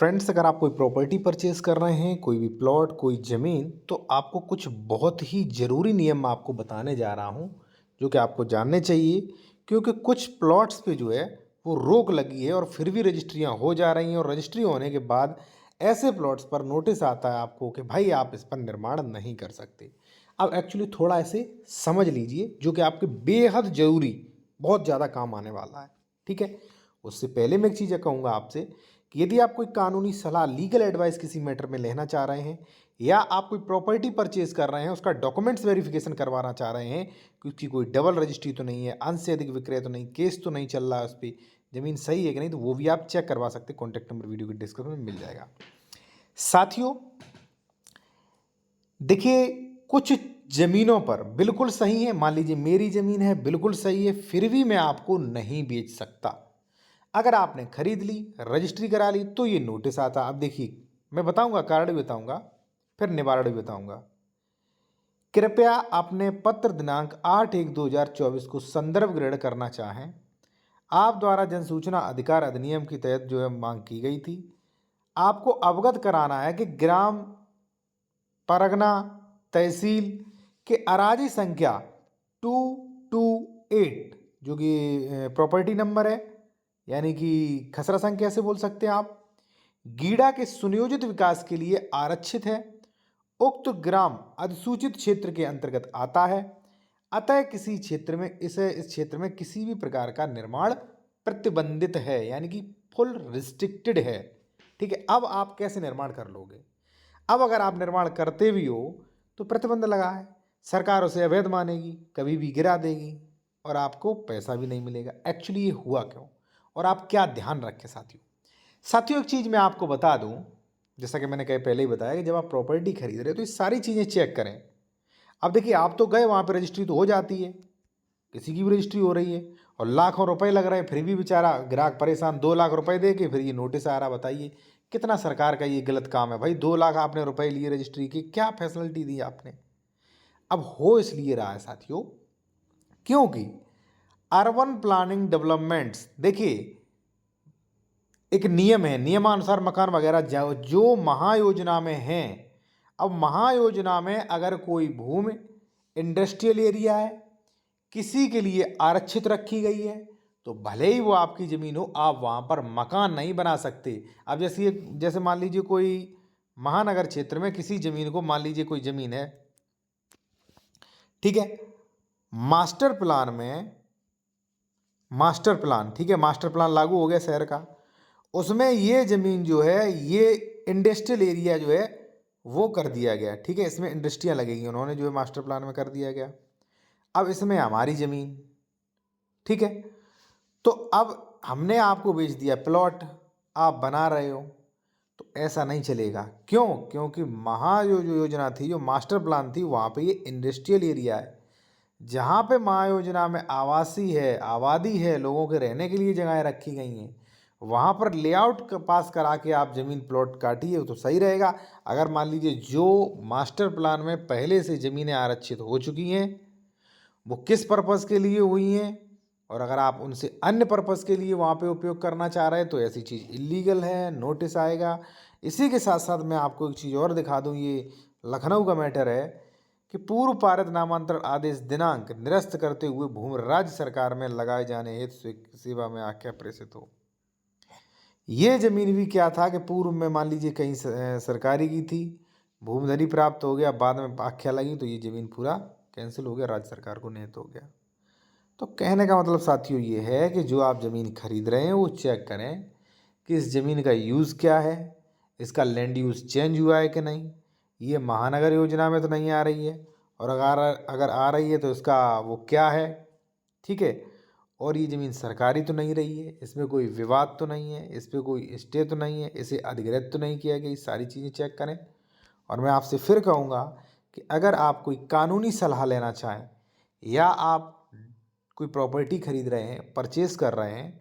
Friends, अगर आप कोई प्रॉपर्टी परचेज़ कर रहे हैं, कोई भी प्लॉट, कोई ज़मीन, तो आपको कुछ बहुत ही ज़रूरी नियम मैं आपको बताने जा रहा हूँ, जो कि आपको जानने चाहिए। क्योंकि कुछ प्लॉट्स पे जो है, वो रोक लगी है और फिर भी रजिस्ट्रियाँ हो जा रही हैं और रजिस्ट्री होने के बाद ऐसे प्लॉट्स पर नोटिस आता है आपको कि भाई आप इस पर निर्माण नहीं कर सकते। अब एक्चुअली थोड़ा ऐसे समझ लीजिए, जो कि आपके बेहद ज़रूरी, बहुत ज़्यादा काम आने वाला है, ठीक है? उससे पहले मैं एक चीज़ कहूँगा आपसे कि यदि आप कोई कानूनी सलाह, लीगल एडवाइस किसी मैटर में लेना चाह रहे हैं या आप कोई प्रॉपर्टी परचेज कर रहे हैं, उसका डॉक्यूमेंट्स वेरिफिकेशन करवाना चाह रहे हैं कि उसकी कोई डबल रजिस्ट्री तो नहीं है, अंश से अधिक विक्रय तो नहीं, केस तो नहीं चल रहा है उस पर, ज़मीन सही है कि नहीं, तो वो भी आप चेक करवा सकते हैं। कॉन्टैक्ट नंबर वीडियो के डिस्क्रिप्शन में मिल जाएगा। साथियों, देखिए, कुछ ज़मीनों पर बिल्कुल सही है, मान लीजिए मेरी ज़मीन है, बिल्कुल सही है, फिर भी मैं आपको नहीं बेच सकता। अगर आपने खरीद ली, रजिस्ट्री करा ली, तो ये नोटिस आता। अब देखिए, मैं बताऊंगा, कारण भी बताऊंगा, फिर निवारण भी बताऊंगा। कृपया अपने पत्र दिनांक 8/1/2024 को संदर्भ ग्रहण करना चाहें। आप द्वारा जनसूचना अधिकार अधिनियम के तहत जो है मांग की गई थी, आपको अवगत कराना है कि ग्राम, परगना, तहसील के अराजी संख्या 228, जो कि प्रॉपर्टी नंबर है, यानी कि खसरा संख्या से बोल सकते हैं आप, गीडा के सुनियोजित विकास के लिए आरक्षित है। उक्त ग्राम अधिसूचित क्षेत्र के अंतर्गत आता है। अतः किसी क्षेत्र में इस क्षेत्र में किसी भी प्रकार का निर्माण प्रतिबंधित है, यानी कि फुल रिस्ट्रिक्टेड है। ठीक है, अब आप कैसे निर्माण कर लोगे? अब अगर आप निर्माण करते भी हो तो प्रतिबंध लगा है, सरकार उसे अवैध मानेगी, कभी भी गिरा देगी और आपको पैसा भी नहीं मिलेगा। एक्चुअली ये हुआ क्यों और आप क्या ध्यान रखें साथियों? साथियों, एक चीज़ मैं आपको बता दूं, जैसा कि मैंने कहीं पहले ही बताया कि जब आप प्रॉपर्टी खरीद रहे हो तो ये सारी चीज़ें चेक करें। अब देखिए, आप तो गए वहाँ पर, रजिस्ट्री तो हो जाती है, किसी की भी रजिस्ट्री हो रही है और लाखों रुपए लग रहे हैं, फिर भी बेचारा ग्राहक परेशान, 2 लाख रुपए दे के फिर ये नोटिस आ रहा। बताइए कितना सरकार का ये गलत काम है भाई। 2 लाख आपने रुपए लिए रजिस्ट्री की, क्या फैसिलिटी दी आपने? अब हो इसलिए रहा है साथियों, क्योंकि अर्बन प्लानिंग डेवलपमेंट्स, देखिए एक नियम है, नियमानुसार मकान वगैरह जो महायोजना में हैं। अब महायोजना में अगर कोई भूमि इंडस्ट्रियल एरिया है, किसी के लिए आरक्षित रखी गई है, तो भले ही वो आपकी ज़मीन हो, आप वहाँ पर मकान नहीं बना सकते। अब जैसे मान लीजिए कोई महानगर क्षेत्र में किसी ज़मीन को, मान लीजिए कोई ज़मीन है, ठीक है, मास्टर प्लान में, मास्टर प्लान, ठीक है, मास्टर प्लान लागू हो गया शहर का, उसमें ये ज़मीन जो है, ये इंडस्ट्रियल एरिया जो है वो कर दिया गया, ठीक है, इसमें इंडस्ट्रियाँ लगेंगी, उन्होंने जो है मास्टर प्लान में कर दिया गया। अब इसमें हमारी ज़मीन, ठीक है, तो अब हमने आपको बेच दिया प्लॉट, आप बना रहे हो, तो ऐसा नहीं चलेगा। क्यों? क्योंकि जो योजना थी, जो मास्टर प्लान थी, वहाँ पे ये इंडस्ट्रियल एरिया है। जहाँ पे महायोजना में आवासीय है, आबादी है, लोगों के रहने के लिए जगहें रखी गई हैं, वहाँ पर लेआउट पास करा के आप ज़मीन प्लॉट काटिए तो सही रहेगा। अगर मान लीजिए जो मास्टर प्लान में पहले से ज़मीनें आरक्षित हो चुकी हैं, वो किस पर्पज़ के लिए हुई हैं, और अगर आप उनसे अन्य पर्पज़ के लिए वहाँ पे उपयोग करना चाह रहे हैं, तो ऐसी चीज़ इलीगल है, नोटिस आएगा। इसी के साथ साथ मैं आपको एक चीज़ और दिखा दूँ, ये लखनऊ का मैटर है कि पूर्व पारित नामांतरण आदेश दिनांक निरस्त करते हुए भूमि राज्य सरकार में लगाए जाने हेतु सेवा में आख्या प्रेषित हो। ये ज़मीन भी क्या था कि पूर्व में मान लीजिए कहीं सरकारी की थी, भूमिधरी प्राप्त हो गया, बाद में आख्या लगी, तो ये ज़मीन पूरा कैंसिल हो गया, राज्य सरकार को नियत हो गया। तो कहने का मतलब साथियों ये है कि जो आप ज़मीन खरीद रहे हैं वो चेक करें कि इस ज़मीन का यूज़ क्या है, इसका लैंड यूज़ चेंज हुआ है कि नहीं, ये महानगर योजना में तो नहीं आ रही है, और अगर अगर आ रही है तो इसका वो क्या है, ठीक है, और ये ज़मीन सरकारी तो नहीं रही है, इसमें कोई विवाद तो नहीं है, इस पर कोई स्टे तो नहीं है, इसे अधिग्रहित तो नहीं किया गया, ये सारी चीज़ें चेक करें। और मैं आपसे फिर कहूँगा कि अगर आप कोई कानूनी सलाह लेना चाहें या आप कोई प्रॉपर्टी खरीद रहे हैं, परचेज़ कर रहे हैं,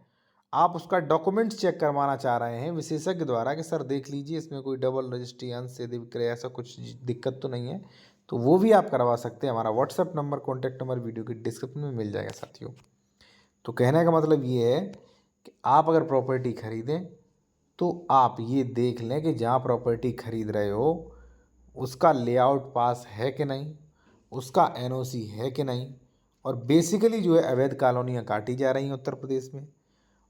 आप उसका डॉक्यूमेंट्स चेक करवाना चाह रहे हैं विशेषज्ञ द्वारा कि सर देख लीजिए इसमें कोई डबल रजिस्ट्री, अंश से विक्रय, ऐसा कुछ दिक्कत तो नहीं है, तो वो भी आप करवा सकते हैं। हमारा WhatsApp number, contact number video के डिस्क्रिप्शन में मिल जाएगा साथियों। तो कहने का मतलब ये है कि आप अगर प्रॉपर्टी खरीदें तो आप ये देख लें कि जहाँ प्रॉपर्टी खरीद रहे हो उसका लेआउट पास है कि नहीं, उसका एनओसी है कि नहीं, और बेसिकली जो है अवैध कॉलोनियाँ काटी जा रही हैं उत्तर प्रदेश में।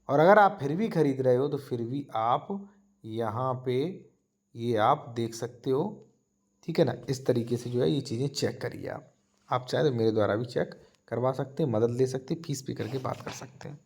और अगर आप फिर भी खरीद रहे हो तो फिर भी आप यहाँ पे ये आप देख सकते हो, ठीक है ना। इस तरीके से जो है ये चीज़ें चेक करिए आप चाहे तो मेरे द्वारा भी चेक करवा सकते हैं, मदद ले सकते हैं, फीस पे करके बात कर सकते हैं।